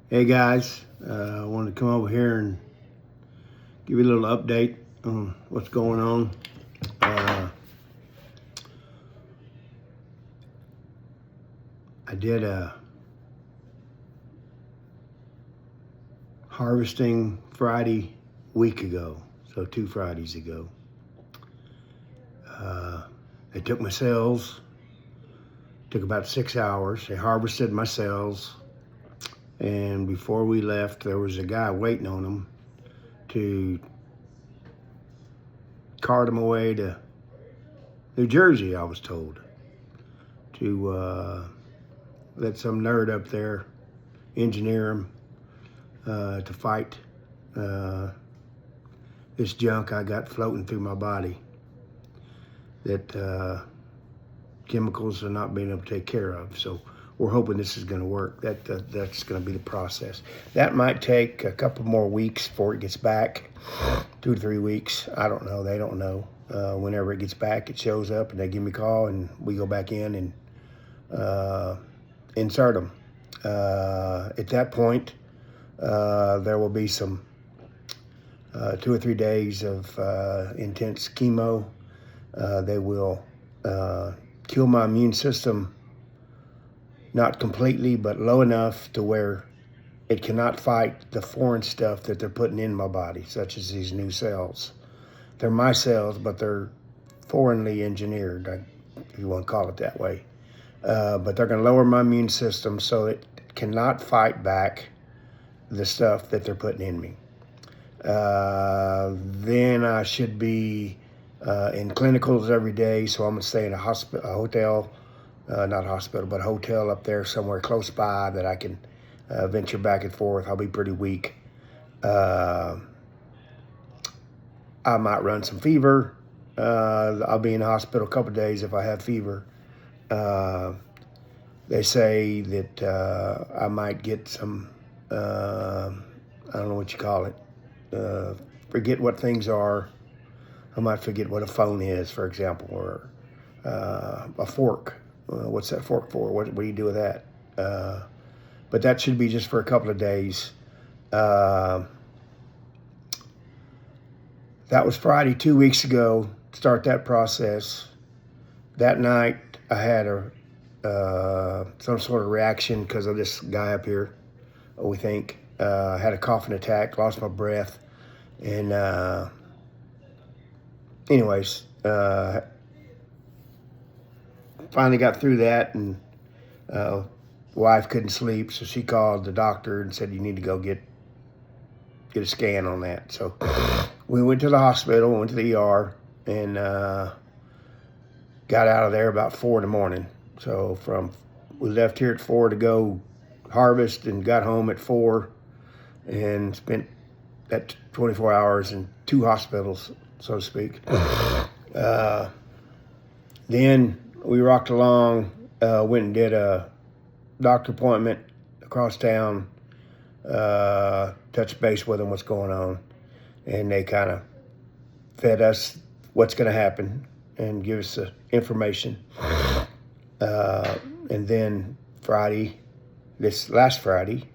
Hey guys, I wanted to come over here and give you a little update on what's going on. Uh, I did a harvesting Friday week ago, so 2 Fridays ago. They took my cells, took about 6 hours. They harvested my cells, and before we left, there was a guy waiting on them to cart them away to New Jersey, I was told, to let some nerd up there engineer them to fight this junk I got floating through my body that chemicals are not being able to take care of. So we're hoping this is going to work. That's going to be the process. That might take a couple more weeks before it gets back, 2 to 3 weeks. I don't know. They don't know. Whenever it gets back, it shows up and they give me a call and we go back in and insert them. At that point, there will be some 2 or 3 days of intense chemo. They will kill my immune system, not completely, but low enough to where it cannot fight the foreign stuff that they're putting in my body, such as these new cells. They're my cells, but they're foreignly engineered, if you want to call it that way. But they're going to lower my immune system so it cannot fight back the stuff that they're putting in me. Then I should be in clinicals every day, so I'm going to stay in a hotel, not hospital, but a hotel up there somewhere close by that I can venture back and forth. I'll be pretty weak. I might run some fever. I'll be in the hospital a couple of days if I have fever. They say that I might get some, I don't know what you call it, forget what things are. I might forget what a phone is, for example, or a fork. What's that fork for? What do you do with that? But that should be just for a couple of days. That was Friday 2 weeks ago. Start that process. That night I had some sort of reaction because of this guy up here. We think had a coughing attack, lost my breath, and anyways, finally got through that, and wife couldn't sleep, so she called the doctor and said, you need to go get a scan on that. So we went to the hospital, went to the ER, and got out of there about 4 in the morning. So we left here at 4 to go harvest and got home at 4 and spent that 24 hours in 2 hospitals, so to speak. Then we rocked along, went and did a doctor appointment across town, touched base with them, what's going on. And they kind of fed us what's going to happen and give us the information. And then this last Friday,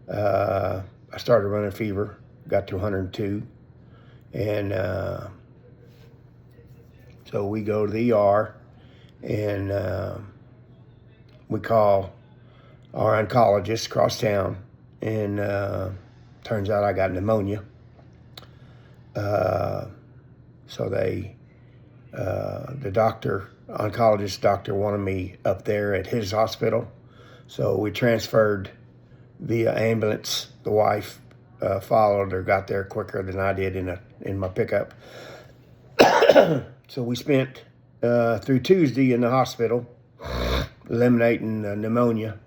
I started running fever, got to 102. And so we go to the ER and we call our oncologist across town, and turns out I got pneumonia. So the oncologist doctor wanted me up there at his hospital. So we transferred via ambulance. The wife followed or got there quicker than I did in my pickup. So we spent through Tuesday in the hospital, eliminating pneumonia.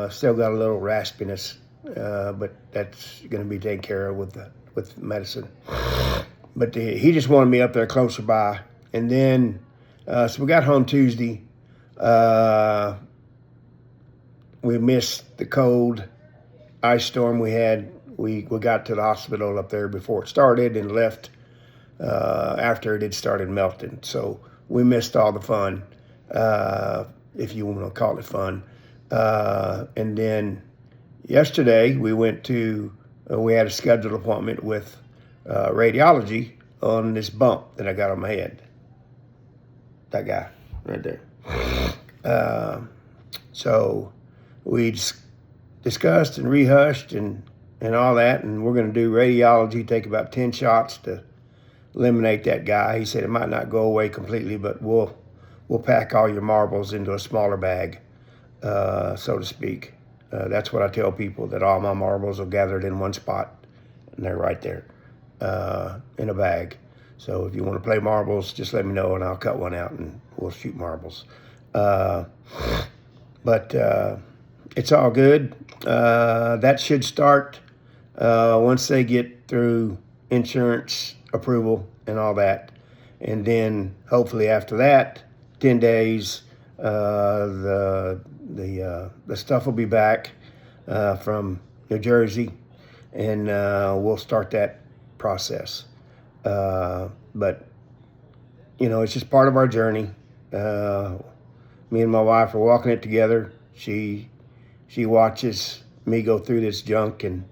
Still got a little raspiness, but that's going to be taken care of with medicine. But he just wanted me up there closer by. And then, so we got home Tuesday. We missed the cold ice storm we had. We got to the hospital up there before it started and left after it had started melting. So we missed all the fun, if you want to call it fun. And then yesterday we went to, we had a scheduled appointment with radiology on this bump that I got on my head. That guy right there. So we discussed and rehushed and all that, and we're going to do radiology, take about 10 shots to eliminate that guy. He said it might not go away completely, but we'll pack all your marbles into a smaller bag, so to speak. That's what I tell people, that all my marbles are gathered in one spot, and they're right there in a bag. So if you want to play marbles, just let me know, and I'll cut one out, and we'll shoot marbles. But it's all good. That should start once they get through insurance approval and all that. And then hopefully after that, 10 days, the stuff will be back from New Jersey, and we'll start that process. But, you know, it's just part of our journey. Me and my wife are walking it together. She watches me go through this junk and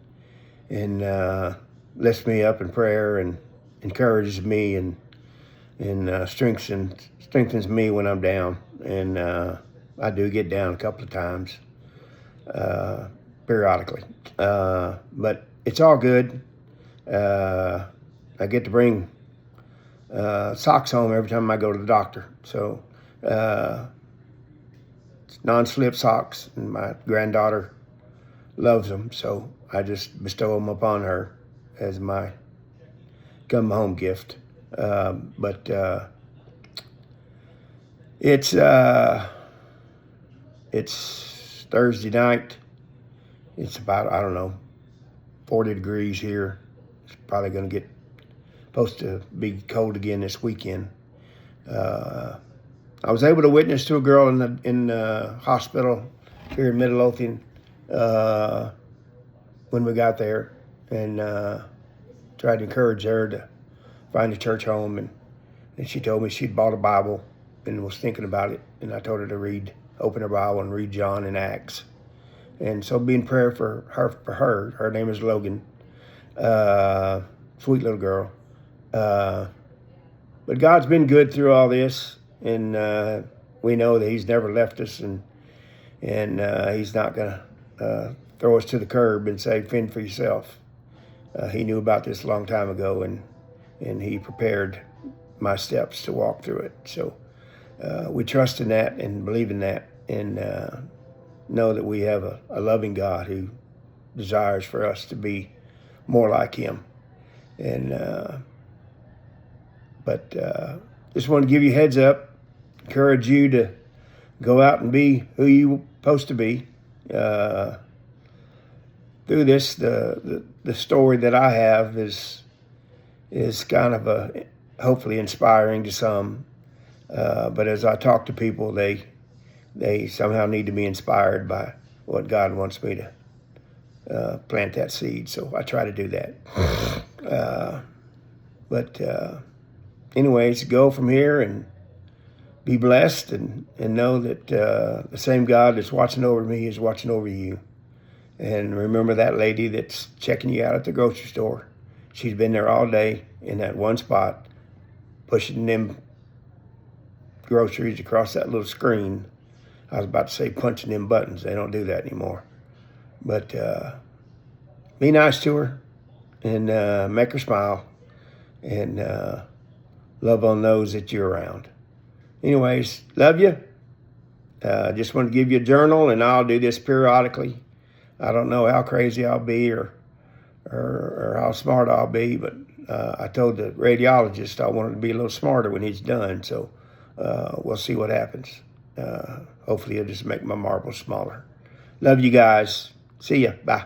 lifts me up in prayer and encourages me and strengthens me when I'm down. And I do get down a couple of times periodically. But it's all good. I get to bring socks home every time I go to the doctor. So it's non-slip socks, and my granddaughter loves them. So I just bestow them upon her as my come home gift. But it's Thursday night. It's about, I don't know, 40 degrees here. It's probably going to get supposed to be cold again this weekend. I was able to witness to a girl in the hospital here in Midlothian when we got there, and tried to encourage her to find a church home. And she told me she'd bought a Bible and was thinking about it. And I told her to open her Bible and read John and Acts. And so be in prayer for her. Her name is Logan. Sweet little girl. But God's been good through all this, and we know that He's never left us, and He's not going to throw us to the curb and say, fend for yourself. He knew about this a long time ago, and He prepared my steps to walk through it. So we trust in that and believe in that, and know that we have a loving God who desires for us to be more like Him. And but just want to give you a heads up, encourage you to go out and be who you're supposed to be. Through this, the story that I have is kind of hopefully inspiring to some. But as I talk to people, they somehow need to be inspired by what God wants me to plant that seed. So I try to do that. But anyways, go from here and be blessed, and know that the same God that's watching over me is watching over you. And remember that lady that's checking you out at the grocery store. She's been there all day in that one spot, pushing them groceries across that little screen. I was about to say punching them buttons. They don't do that anymore. But be nice to her, and make her smile, and love on those that you're around. Anyways, love you. Just want to give you a journal, and I'll do this periodically. I don't know how crazy I'll be or how smart I'll be, but I told the radiologist I wanted to be a little smarter when he's done. So we'll see what happens. Hopefully, it'll just make my marbles smaller. Love you guys. See ya. Bye.